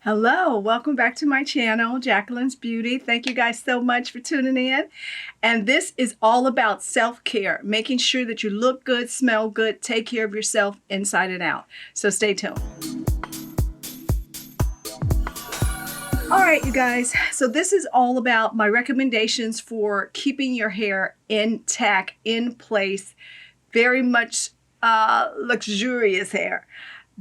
Hello, welcome back to my channel, Jacqueline's Beauty. Thank you guys so much for tuning in. And this is all about self-care, making sure that you look good, smell good, take care of yourself inside and out. So stay tuned. All right, you guys, so this is all about my recommendations for keeping your hair intact, in place, very much luxurious hair.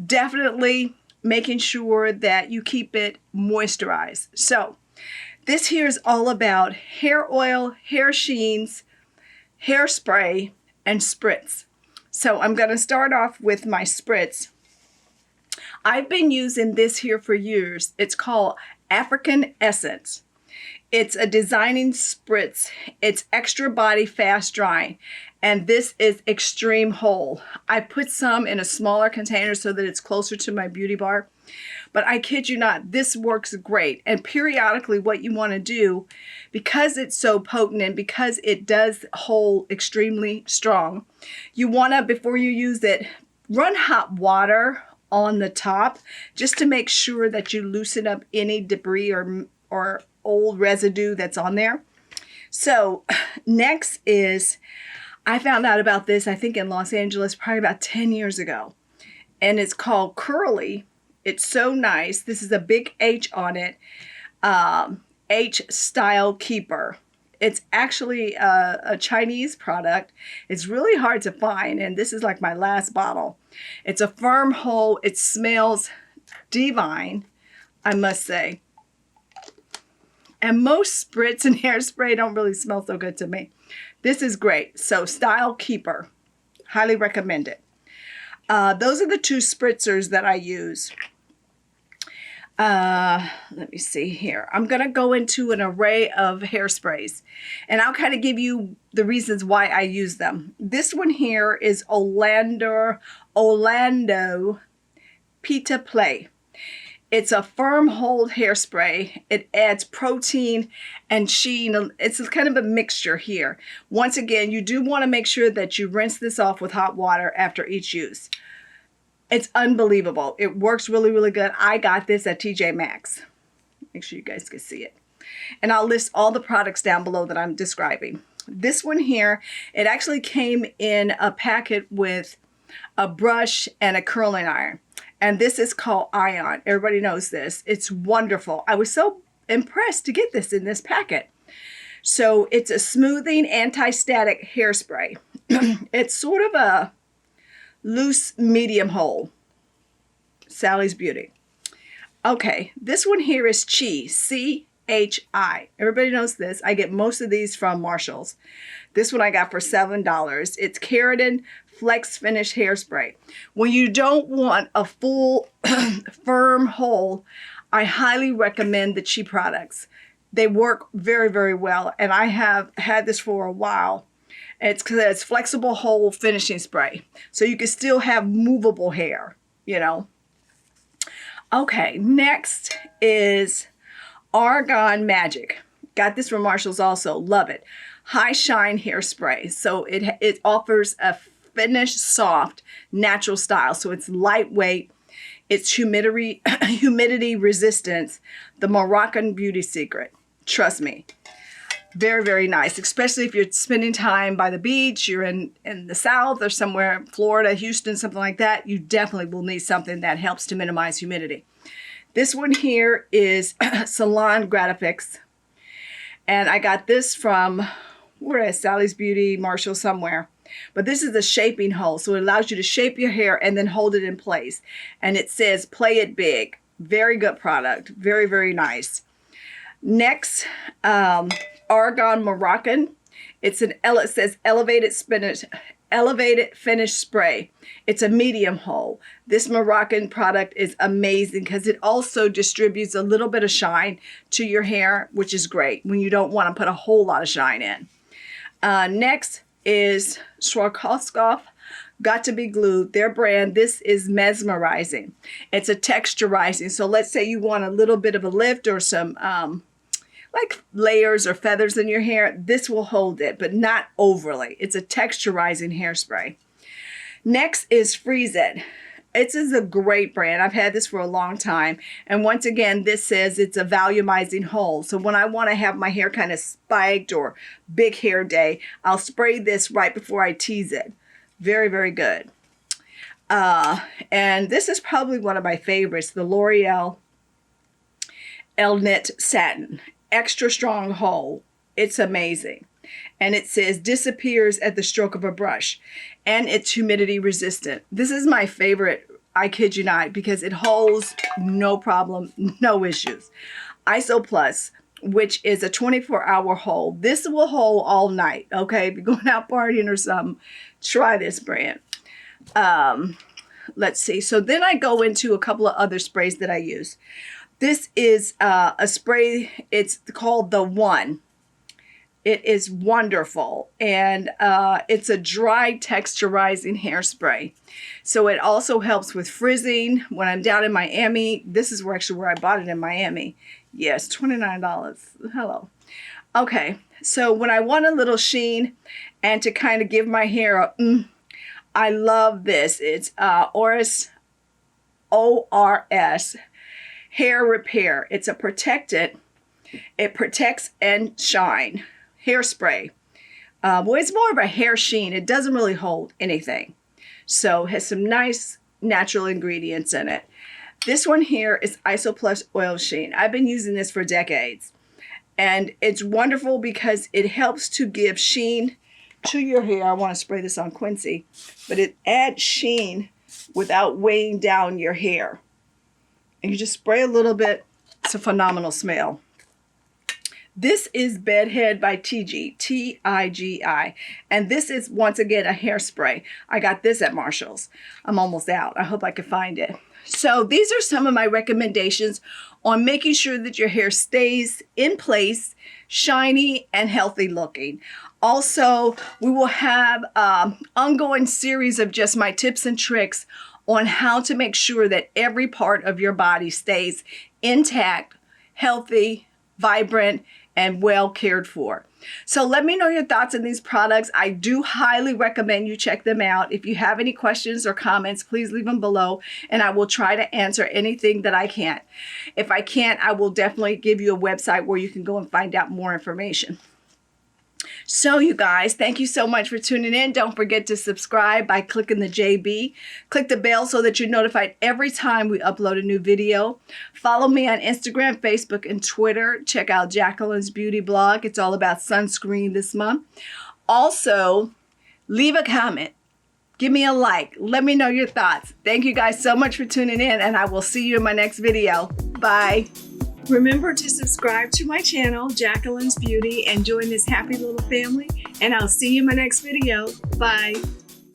Definitely making sure that you keep it moisturized. So this here is all about hair oil, hair sheens, hairspray, and spritz. So I'm going to start off with my spritz. I've been using this here for years. It's called African Essence. It's a designing spritz. It's extra body fast drying. And this is extreme hold. I put some in a smaller container so that it's closer to my beauty bar. But I kid you not, this works great. And periodically what you want to do, because it's so potent and because it does hold extremely strong, you want to, before you use it, run hot water on the top just to make sure that you loosen up any debris or old residue that's on there. So next is, I found out about this, I think in Los Angeles, probably about 10 years ago. And it's called Curly. It's so nice. This is a big H on it. H Style Keeper. It's actually a Chinese product. It's really hard to find. And this is like my last bottle. It's a firm hold. It smells divine, I must say. And most spritz and hairspray don't really smell so good to me. This is great. So Style Keeper, highly recommend it. Those are the two spritzers that I use. Let me see here. I'm going to go into an array of hairsprays and I'll kind of give you the reasons why I use them. This one here is Orlando Pita Play. It's a firm hold hairspray. It adds protein and sheen. It's kind of a mixture here. Once again, you do want to make sure that you rinse this off with hot water after each use. It's unbelievable. It works really, really good. I got this at TJ Maxx. Make sure you guys can see it. And I'll list all the products down below that I'm describing. This one here, it actually came in a packet with a brush and a curling iron. And this is called Ion. Everybody knows this. It's wonderful. I was so impressed to get this in this packet. So it's a smoothing anti-static hairspray. It's sort of a loose medium hold. Sally's Beauty. Okay, this one here is Chi. C-H-I. Everybody knows this. I get most of these from Marshall's. This one I got for $7. It's Keratin Flex Finish Hairspray. When you don't want a full firm hold, I highly recommend the Chi products. They work very, very well, and I have had this for a while. It's because it's flexible hold finishing spray, so you can still have movable hair, you know. Okay, next is Argon Magic. Got this from Marshall's also. Love it. High shine hairspray. So it offers a finished, soft, natural style. So it's lightweight. It's humidity resistance. The Moroccan beauty secret. Trust me. Very, very nice. Especially if you're spending time by the beach, you're in the South or somewhere, Florida, Houston, something like that. You definitely will need something that helps to minimize humidity. This one here is Salon Gratifix. And I got this from, where is Sally's Beauty, Marshall, somewhere. But this is a shaping hold, so it allows you to shape your hair and then hold it in place. And it says, play it big. Very good product. Very, very nice. Next, Argon Moroccan. It says elevated finish spray. It's a medium hold. This Moroccan product is amazing because it also distributes a little bit of shine to your hair, which is great when you don't want to put a whole lot of shine in. Next is Schwarzkopf Got to Be Glued. Their brand, this is mesmerizing. It's a texturizing. So let's say you want a little bit of a lift or some like layers or feathers in your hair. This will hold it, but not overly. It's a texturizing hairspray. Next is Freeze It. It is a great brand. I've had this for a long time. And once again, this says it's a volumizing hold. So when I want to have my hair kind of spiked or big hair day, I'll spray this right before I tease it. Very, very good. And this is probably one of my favorites, the L'Oreal El Knit Satin. Extra strong hold. It's amazing. And it says disappears at the stroke of a brush, and it's humidity resistant. This is my favorite, I kid you not, because it holds no problem, no issues. Iso Plus, which is a 24-hour hold. This will hold all night, okay? If you're going out partying or something, try this brand. Let's see. So then I go into a couple of other sprays that I use. This is a spray, it's called the One. It is wonderful, and it's a dry texturizing hairspray. So it also helps with frizzing. When I'm down in Miami, this is actually where I bought it in Miami. Yes, $29. Hello. Okay, so when I want a little sheen and to kind of give my hair a I love this. It's Ors, O-R-S, Hair Repair. It's a protectant. It protects and shine. Hairspray. Well, it's more of a hair sheen. It doesn't really hold anything. So it has some nice natural ingredients in it. This one here is Iso Plus Oil Sheen. I've been using this for decades. And it's wonderful because it helps to give sheen to your hair. I want to spray this on Quincy. But it adds sheen without weighing down your hair. And you just spray a little bit. It's a phenomenal smell. This is Bedhead by TG, T-I-G-I. And this is, once again, a hairspray. I got this at Marshall's. I'm almost out. I hope I can find it. So these are some of my recommendations on making sure that your hair stays in place, shiny, and healthy looking. Also, we will have an ongoing series of just my tips and tricks on how to make sure that every part of your body stays intact, healthy, vibrant, and well cared for. So let me know your thoughts on these products. I do highly recommend you check them out. If you have any questions or comments, please leave them below, and I will try to answer anything that I can. If I can't, I will definitely give you a website where you can go and find out more information. So you guys, thank you so much for tuning in. Don't forget to subscribe by clicking the JB. Click the bell so that you're notified every time we upload a new video. Follow me on Instagram, Facebook, and Twitter. Check out Jacqueline's Beauty blog. It's all about sunscreen this month. Also, leave a comment. Give me a like. Let me know your thoughts. Thank you guys so much for tuning in, and I will see you in my next video. Bye. Remember to subscribe to my channel, Jacqueline's Beauty, and join this happy little family. And I'll see you in my next video. Bye.